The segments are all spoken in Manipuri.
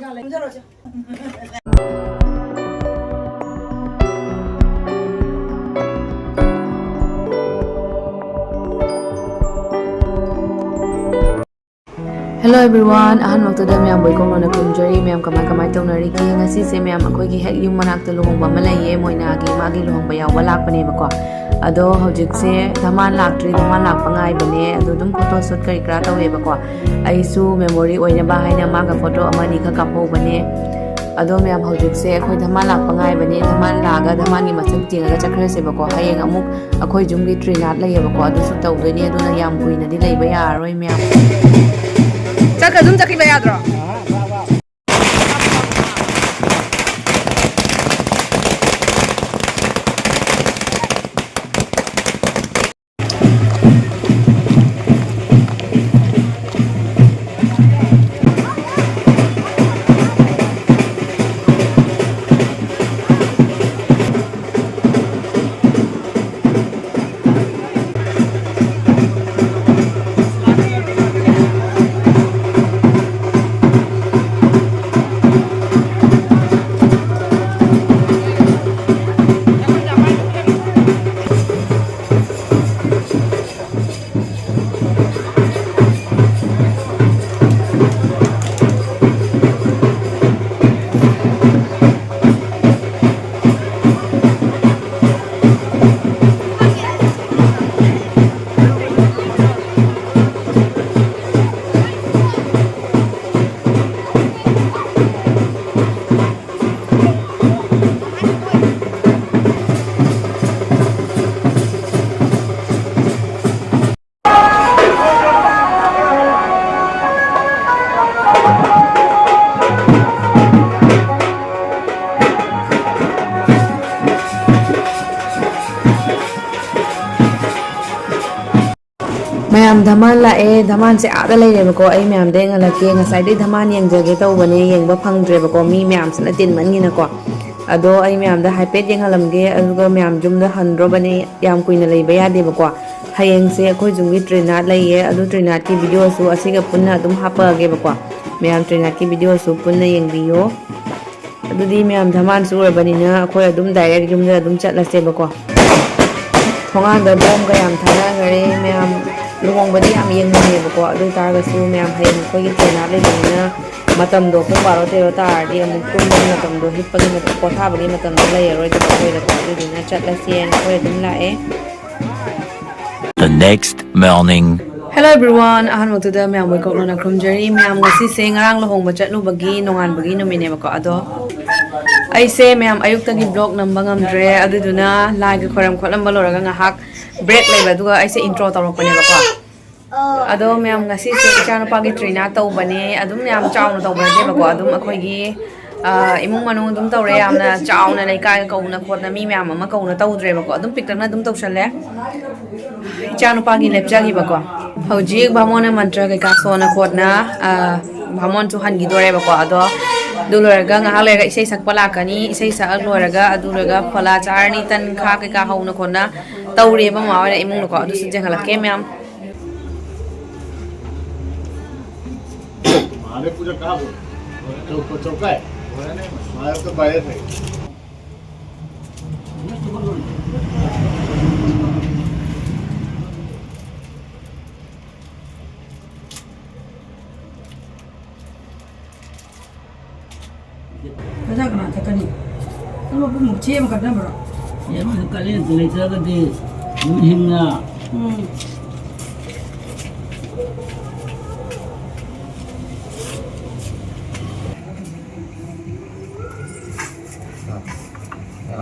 Hello everyone, ahan waktu dah miyam boy kong nona kumjari miyam kamai taunari ki ngasi se miyam akoi ki hek yung manakta luhongba malaye moina gi magi luhongba yaw walak bane bako ado hojik se dhaman laktri dhaman lak pangai bane ado dum photo shoot kari kra tawe bako aisu memory oina ba haina maga photo amani kha kapo bane ado miyam hojik se akoi dhaman lak pangai bane dhaman laga dhaman gi masam tinga chakra se bako hayeng amuk akoi jumgi Trinath laye bako ado su tawdoni aduna yam kuina di leiba yaroi miyam Cakap zoom cakap bayar terus. Mayam dhaman lae dhaman se ada lei bako ai mayam de ngalake ngasai de dhaman yang jage taw bane yang ba phangdre bako mi mayam sna tin man ngina ko ado ai mayam da hyped yang halamge aduga mayam jum da handro bane yam kuina lei ba yade bako hayeng se khoi jumgi Trinath laiye adu Trinath ki video su asiga punna dum hapa ge bako mayam Trinath ki video su punna yeng biyo adu di mayam dhaman su rabani na khoi adum direct jum da dum chatla se bako thonga da bom ga yam thana gare mayam Luhongba di am yeng ne bako adu targa su meyam hayeng khoi gi Trinath le dina matam do pung 12 tar di amuk tum matam do hippa gi matam kotha bagi matam do le roi da khoi da adu dina chat la sien khoi dum la e The next morning Hello everyone ahan waktu da meyam boy kok nona krumjari meyam ngasi se ngarang Luhongba Chatlubagi Nongalbagi numine bako ado ai se meyam ayuk tagi vlog namba ngamdre adu duna like khoram kholam baloraga ngahak break leba duga ai se intro tawrokpane bako ado meyam ngasi se Echa Nupa gi Trinath tawbane adum yam chawna tawbane bako adum akhoi gi imung manung dum tawre yamna chawna leikai kauna khotna mi meyam ama kauna tawdre bako adum piktakna dum tawshalle Echa Nupa gi lepcha gi bako hojik bhamona mantra kai ka sona khotna bhamon chu han gi dore bako ado duluraga ngahalaga isai sakpa lakani isai sa aluraga aduraga phala charni tan kha kai ka hauna khona tawre ba mawa imung ko adu sujja halake ma'am माने पूजा कहाँ हो चौका है माया तो बाहर है Kaya kena tekani. Kalau pun mukci makan dah bro. Ya mungkin kalian telesa kadi mungkinnya.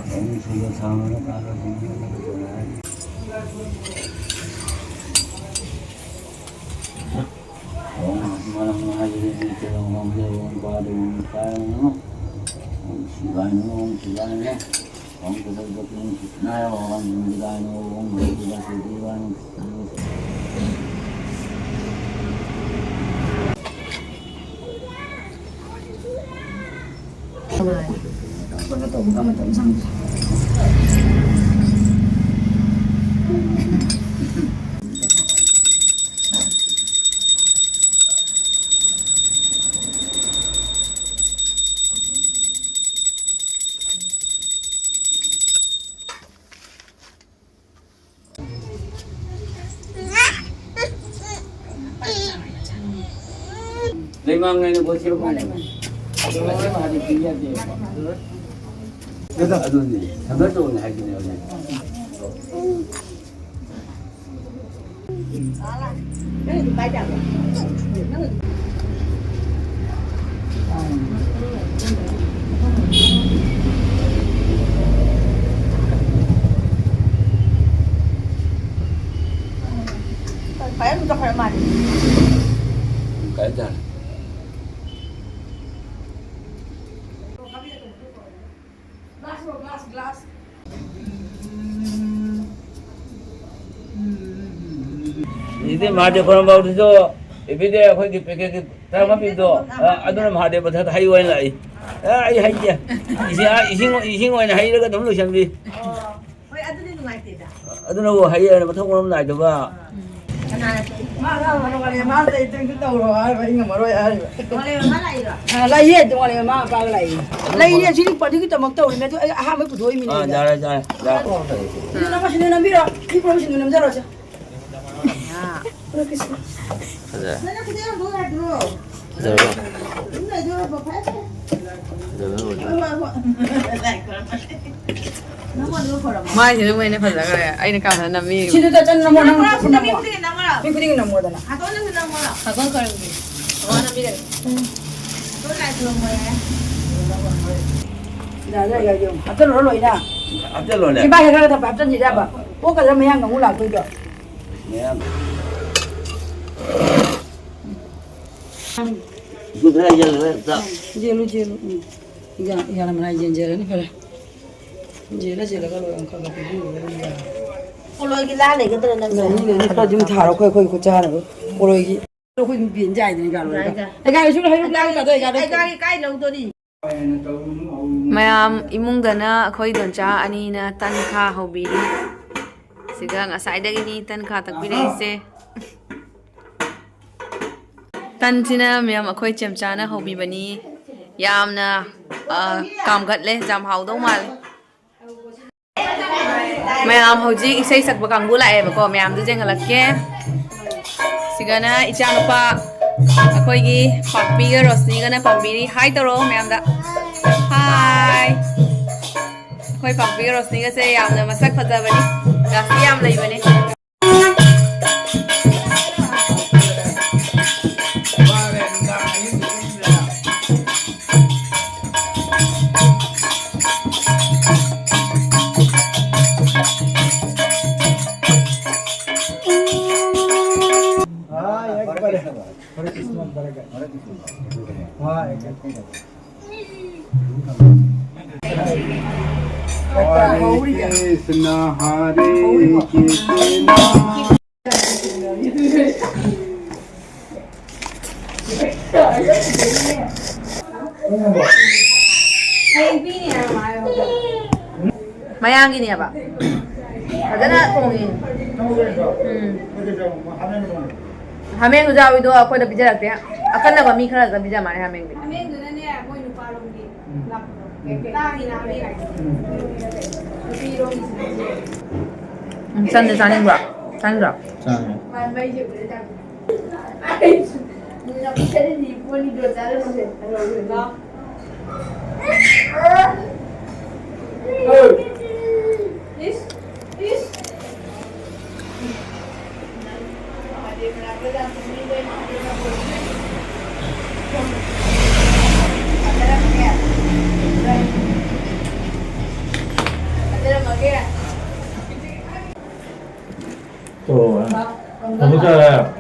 Kamu sudah sama kalau malam hari ini kita ngomong baru sekarang Sibanong, orang kita betul betul orang Sibanong, orang kita Sibanong. Kamu tahu sama. 망에는 뭐 싫어 보네. 이거 하지 비야 돼. 그래서 아두니 저것도 오늘 하기네 오늘. phải không cho phải mà Cái gì? glass 이제 마대 그런 바우도 이비데 거기 빼게 다만 비도 아도는 마대 버터 하이와인 라이 아이 하이야 이싱와인 하이가 너무 샹비 ôi anh đi ngoài tiền à 아도는 뭐 하이야 뭐 통으로 나도 봐 má nó gọi là má đây trên cái đầu rồi vậy nhưng mà rồi ai Gọi là má lại rồi. lấy hết gọi là má ba lấy lấy đi chỉ đi cái tầm tàu này tôi hai mấy tuổi mình 아 잘해 잘해 자 이거 나가 신는 남이라 이 프로 신는 남자 rồi 가자 Nó kêu nó ra rồi. 가자 Đúng rồi đưa vào phát. Nó còn đưa vào rồi. Mai thì lúc này phải là cái anh nó cảm thấy nằm mi. 진짜 짠 남아 Nó 남아 cũng 남아 cái nằm rồi. 핑크딩 남아잖아 À tôi nó nằm rồi. 가건 가는 게. 너는 미래. Tôi lại thường rồi. 나자 이거 좀 앞으로 올라오이나 앞절로네 이 방에 가서 밥좀 지자 봐 뭐가 좀 그냥 너무 나고 이거 이거 그래 이제 제로 이거 하면 이제 제로니 그래 제가 가로 안 가고 Cô lôi cái lá này cái tên là 이거 이거 좀 타로 거기 고쳐하는 거 오로기 거기 비엔자 이니까 내가 이거 하려 나가 더 이거 cái lâu tôi đi. mayam imungdana akhoi doncha ani na tankha hobiri sigang asaidagi ni tankha takbiri se tanchina mayam akhoi chemchana hobi bani yamna kamgatle jam haudo mal mayam hoji isai sakba kangbu lae ba ko mayam du jeng halakke sigana ichanupa akhoi gi pakpi ga rosni ga na pambiri hi toro mayam da Hi. Khoi pakpi rosni ga se yamna masak phajabani. Gasi yam leibani. Krishna Hare Krishna Mayang gini apa? Ada na tongin. Hameng ujawi do akhoi da bija rakte hain. Akan na ba mi khara da bija mare hameng bi. Hameng du ne moi Nupa long đi. Lap. Ta hi na mi lại. Nupi long đi. San de saning ba. Saning ba. Mà bây giờ để ra. Ai. Nó sẽ đi mua đi đồ ra rồi. Rồi đó. Is. 또 너무 잘해요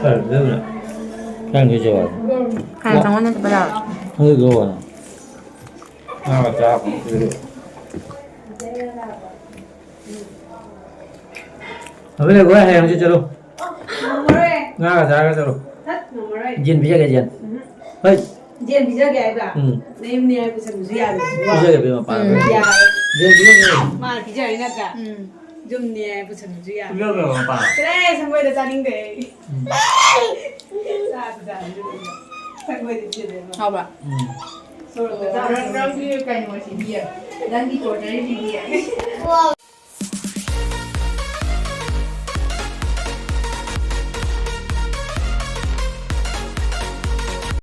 잘 되네 그냥 그죠 Hai thằng nó ba da. 한개 그거 하나 쫙 그리고 bây giờ có hàng chưa chalo nga cả giá chalo jin bija cái jin hey Jien bisa gaya ba? Nem ni aku sendiri ada. bija cái bên mà pa Ya. jin bija Mal bisa ini ada. Jom ni aku sendiri ada. cái bên mà pa Keren sampai dah tanding deh. Dah. Sampai di sini. Hao ba. Orang dia kan masih dia. Dan di kota ni dia. Wow.